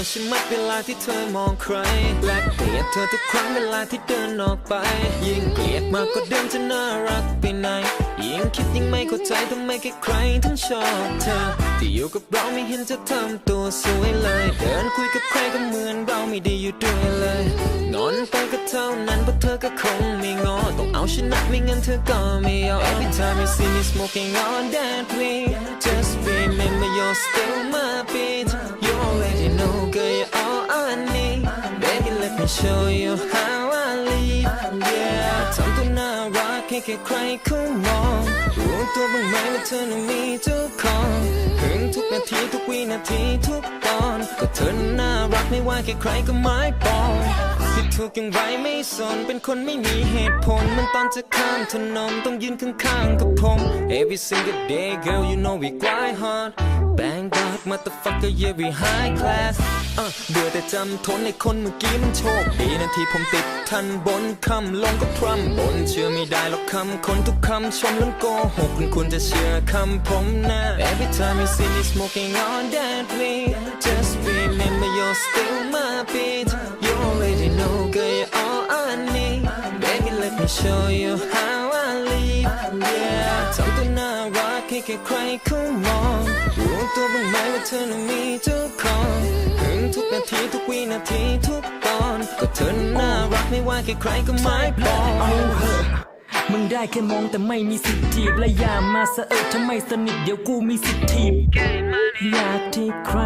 อใช่ไหมเวลาที่เธอมองใครและเกลียดเธอทุกครั้งเวลาที่เดินออกไปยิ่งเกลียดมากก็เดินจะน่ารักไปไหนยิ่งคิดยิ่งไม่เข้าใจทำไมใครถึงชอบเธอที่อยู่กับเราไม่เห็นจะทำตัวสวยเลยเดินคุยกับใครก็เหมือนเราไม่ได้อยู่ด้วยเลยงอนไปก็เท่านั้นเพราะเธอก็คงไม่งอต้องเอาชนะไม่งั้นเธอก็ไม่ยอม Every time you see me smoking on that weed just remember you're still my beat you already know girl you're all I need baby let me show you how I live yeah ทำตัวน่ารักให้ใครเขามองรู้ตัวบ้างไหมว่าเธอนั้นมีเจ้าของหึงทุกนาทีทุกวินาทีทุกตอนก็เธอน่ารักไม่ว่าใครก็ไม่ปองผิดถูกอย่างไรไม่สนเป็นคนไม่มีเหตุผลมันตอนจะข้ามถนนต้องยืนข้างๆกับผม Every single day girl you know we grind hard Bang God motherfucker yeah we high class เบื่อแต่จำทนในคนเมื่อกี้มันโชคดีนาทีผมติดทันบนคำลงก็พร่ำบนเชื่อไม่ได้หรอกคำคนทุกคำชมล้วนโกหกคุณควรจะเชื่อคำผมนะ Every time you see me smoking on that weed just remember you're still my beat you already know girl you're all I need baby let me show you how I live yeah ทำตัวน่ารักให้ใครเขามองรู้ตัวบ้างไหมว่าเธอนั้นมีเจ้าของหึงทุกนาทีทุกวินาทีทุกตอนก็เธอน่ารักไม่ว่าใครก็ไม่ปองมึงได้แค่มองแต่ไม่มีสิทธิ์จีบและอย่ามาสะถ้าไม่สนิทเดี๋ยวกูมีสิทธิ์ถีบอยากที่ใคร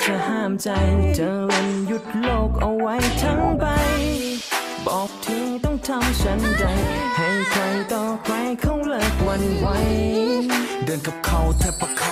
จะห้ามใจเธอเล่นหยุดโลกเอาไว้ทั้งใบบอกทีต้องทำฉันใดให้ใครต่อใครเขาเลิกวันไหวเดินกับเขาแทบประค